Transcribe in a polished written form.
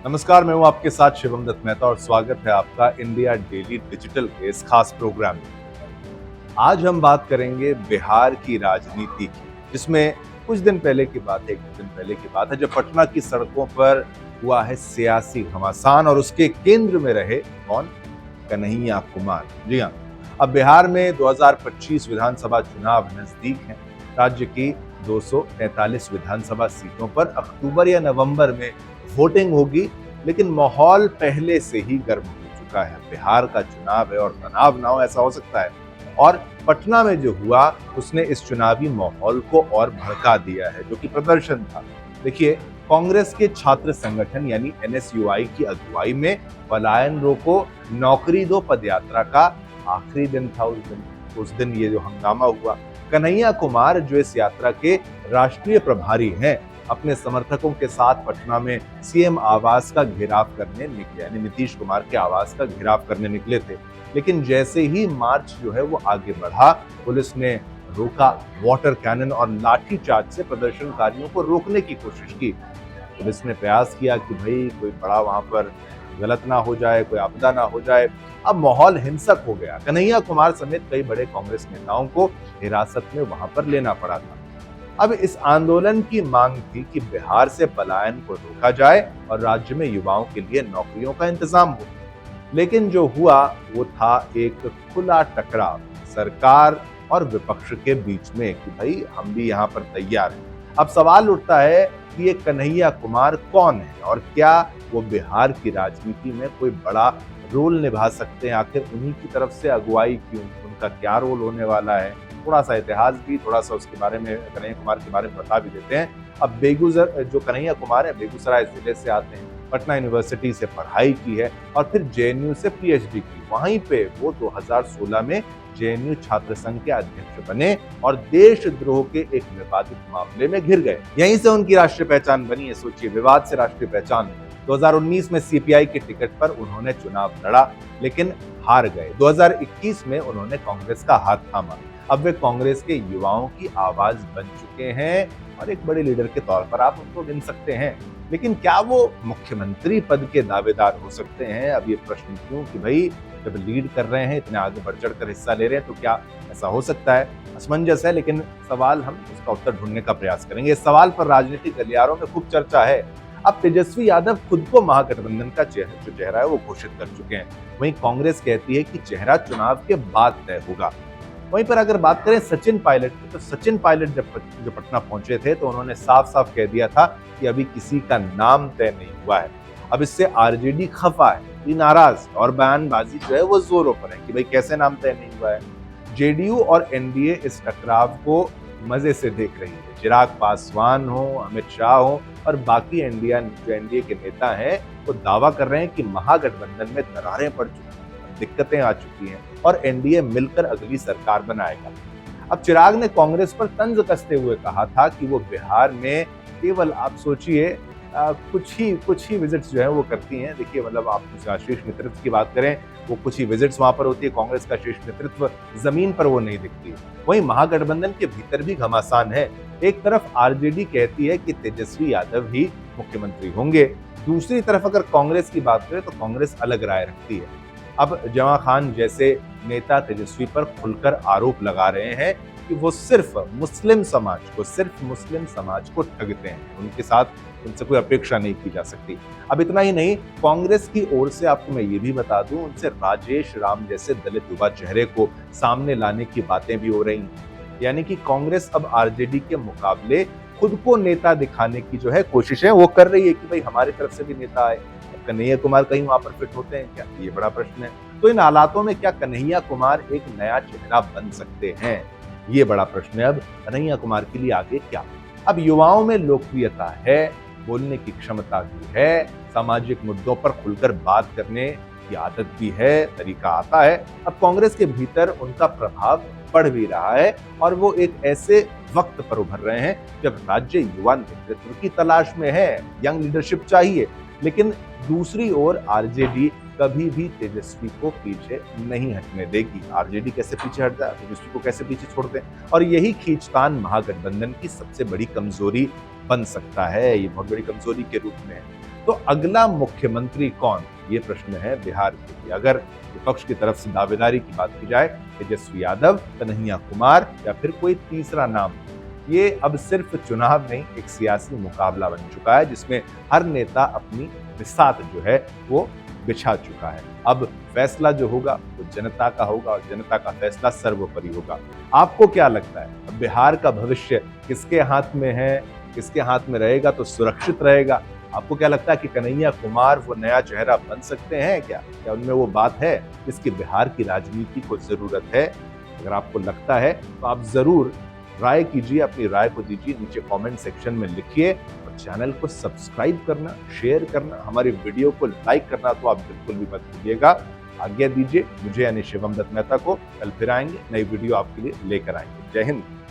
नमस्कार, मैं हूं आपके साथ शिवम दत्त मेहता और स्वागत है आपका इंडिया डेली डिजिटल के इस खास प्रोग्राम में। आज हम बात करेंगे बिहार की राजनीति की, जिसमें कुछ दिन पहले की बात है, 1 दिन पहले की बात है जब पटना की सड़कों पर हुआ है सियासी घमासान और उसके केंद्र में रहे कौन? कन्हैया कुमार। जी हाँ, अब बिहार में 2025 विधानसभा चुनाव नजदीक हैं। राज्य की 243 विधानसभा सीटों पर अक्टूबर या नवंबर में वोटिंग होगी, लेकिन माहौल पहले से ही गर्म हो चुका है। बिहार का चुनाव है और तनाव ना हो ऐसा हो सकता है, और पटना में जो हुआ उसने इस चुनावी माहौल को और भड़का दिया है, जो कि प्रदर्शन था। देखिए, कांग्रेस के छात्र संगठन यानी एनएसयूआई की अगुवाई में पलायन रोको, नौकरी दो पदयात्रा का आखिरी दिन था। उस दिन ये जो हंगामा हुआ, कन्हैया कुमार जो इस यात्रा के राष्ट्रीय प्रभारी हैं, अपने समर्थकों के साथ पटना में सीएम आवास का घेराव करने निकले, यानी नीतीश कुमार के आवास का घेराव करने निकले थे। लेकिन जैसे ही मार्च जो है वो आगे बढ़ा, पुलिस ने रोका, वाटर कैनन और लाठी चार्ज से प्रदर्शनकारियों को रोकने की कोशिश की। पुलिस ने प्रयास किया कि भाई कोई बड़ा वहां पर गलत ना हो जाए, कोई आपदा ना हो जाए। अब माहौल हिंसक हो गया। कन्हैया कुमार समेत कई बड़े कांग्रेस नेताओं को हिरासत में वहां पर लेना पड़ा था। अब इस आंदोलन की मांग थी कि बिहार से पलायन को रोका जाए और राज्य में युवाओं के लिए नौकरियों का इंतजाम हो। लेकिन जो हुआ वो था एक खुला टकराव सरकार और विपक्ष के बीच में कि भाई हम भी यहाँ पर तैयार हैं। अब सवाल उठता है कि ये कन्हैया कुमार कौन है और क्या वो बिहार की राजनीति में कोई बड़ा रोल निभा सकते हैं? आखिर उन्हीं की तरफ से अगुवाई क्यों, उनका क्या रोल होने वाला है? थोड़ा सा इतिहास भी, थोड़ा सा उसके बारे में, कन्हैया कुमार के बारे में बता भी देते हैं। अब जो कन्हैया कुमार है, बेगूसराय जिले से आते हैं, पटना यूनिवर्सिटी से पढ़ाई की है और फिर जेएनयू से पीएचडी की। वहीं पे वो 2016 में जेएनयू छात्र संघ के अध्यक्ष बने और देशद्रोह के एक विवादित मामले में घिर गए। यहीं से उनकी राष्ट्रीय पहचान बनी है। सोचिए, विवाद से राष्ट्रीय पहचान। 2019 में सीपीआई के टिकट पर उन्होंने चुनाव लड़ा, लेकिन हार गए। 2021 में उन्होंने कांग्रेस का हाथ थामा। अब वे कांग्रेस के युवाओं की आवाज बन चुके हैं और एक बड़े लीडर के तौर पर आप उनको गिन सकते हैं। लेकिन क्या वो मुख्यमंत्री पद के दावेदार हो सकते हैं? अब ये प्रश्न क्यों कि भाई जब लीड कर रहे हैं, इतने आगे बढ़ चढ़कर हिस्सा ले रहे हैं, तो क्या ऐसा हो सकता है? असमंजस है, लेकिन सवाल, हम उसका उत्तर ढूंढने का प्रयास करेंगे। इस सवाल पर राजनीतिक गलियारों में खूब चर्चा है। अब तेजस्वी यादव खुद को महागठबंधन का जो चेहरा है वो घोषित कर चुके हैं। वहीं कांग्रेस कहती है कि चेहरा चुनाव के बाद तय होगा। वहीं पर अगर बात करें सचिन पायलट की, तो सचिन पायलट जब पटना पहुंचे थे तो उन्होंने साफ साफ कह दिया था कि अभी किसी का नाम तय नहीं हुआ है। अब इससे आरजेडी खफा है, ये नाराज, और बयानबाजी जो है वो जोरों पर है कि भाई कैसे नाम तय नहीं हुआ है। जेडीयू और एनडीए इस टकराव को मजे से देख रही है। चिराग पासवान हो, अमित शाह हो और बाकी एनडीए के नेता हैं, वो दावा कर रहे हैं कि महागठबंधन में दरारें पड़ चुकी हैं, दिक्कतें आ चुकी हैं और एनडीए मिलकर अगली सरकार बनाएगा। अब चिराग ने कांग्रेस पर तंज कसते हुए कहा था कि वो बिहार में केवल, आप सोचिए, कुछ ही विजिट्स जो है वो करती हैं। देखिए, मतलब आप शीर्ष नेतृत्व की बात करें, वो कुछ ही विजिट्स वहां पर होती है। कांग्रेस का शीर्ष नेतृत्व जमीन पर वो नहीं दिखती। वहीं महागठबंधन के भीतर भी घमासान है। एक तरफ आरजेडी कहती है कि तेजस्वी यादव ही मुख्यमंत्री होंगे, दूसरी तरफ अगर कांग्रेस की बात करें तो कांग्रेस अलग राय रखती है। अब जमा खान जैसे नेता तेजस्वी पर खुलकर आरोप लगा रहे हैं कि वो सिर्फ मुस्लिम समाज को ठगते हैं, उनके साथ उनसे कोई अपेक्षा नहीं की जा सकती। अब इतना ही नहीं, कांग्रेस की ओर से आपको मैं ये भी बता दूं, उनसे राजेश राम जैसे दलित युवा चेहरे को सामने लाने की बातें भी हो रही हैं। यानी कि कांग्रेस अब आरजेडी के मुकाबले खुद को नेता दिखाने की जो है कोशिशें वो कर रही है कि भाई हमारी तरफ से भी नेता आए। कन्हैया कुमार कहीं वहां पर फिट होते हैं क्या? ये बड़ा प्रश्न है। तो इन हालातों में क्या कन्हैया कुमार एक नया चेहरा बन सकते हैं? ये बड़ा प्रश्न है। अब कन्हैया कुमार के लिए आगे क्या? अब युवाओं में लोकप्रियता है, बोलने की क्षमता भी है, सामाजिक मुद्दों पर खुलकर बात करने की आदत भी है, तरीका आता है। अब कांग्रेस के भीतर उनका प्रभाव बढ़ भी रहा है और वो एक ऐसे वक्त पर उभर रहे हैं जब राज्य युवा नेतृत्व की तलाश में है, यंग लीडरशिप चाहिए। लेकिन दूसरी ओर आरजेडी कभी भी तेजस्वी को पीछे नहीं हटने देगी। आरजेडी कैसे पीछे हट जाए, तेजस्वी को कैसे पीछे छोड़ दे, और यही खींचतान महागठबंधन की सबसे बड़ी कमजोरी बन सकता है। ये बहुत बड़ी कमजोरी के रूप में है। तो अगला मुख्यमंत्री कौन, ये प्रश्न है बिहार के लिए। अगर विपक्ष की तरफ से दावेदारी की बात की जाए, तेजस्वी यादव, कन्हैया कुमार या फिर कोई तीसरा नाम, ये अब सिर्फ चुनाव नहीं, एक सियासी मुकाबला बन चुका है जिसमें हर नेता अपनी बिसात जो है वो बिछा चुका है। अब फैसला जो होगा वो जनता का होगा और जनता का फैसला सर्वोपरि होगा। आपको क्या लगता है, अब बिहार का भविष्य किसके हाथ में है, किसके हाथ में रहेगा तो सुरक्षित रहेगा? आपको क्या लगता है कि कन्हैया कुमार वो नया चेहरा बन सकते हैं क्या उनमें वो बात है जिसकी बिहार की राजनीति को जरूरत है? अगर आपको लगता है तो आप जरूर राय कीजिए, अपनी राय को दीजिए, नीचे कमेंट सेक्शन में लिखिए और चैनल को सब्सक्राइब करना, शेयर करना, हमारी वीडियो को लाइक करना तो आप बिल्कुल भी मत भूलिएगा। आज्ञा दीजिए मुझे यानी शिवम दत्त मेहता को। कल फिर आएंगे, नई वीडियो आपके लिए लेकर आएंगे। जय हिंद।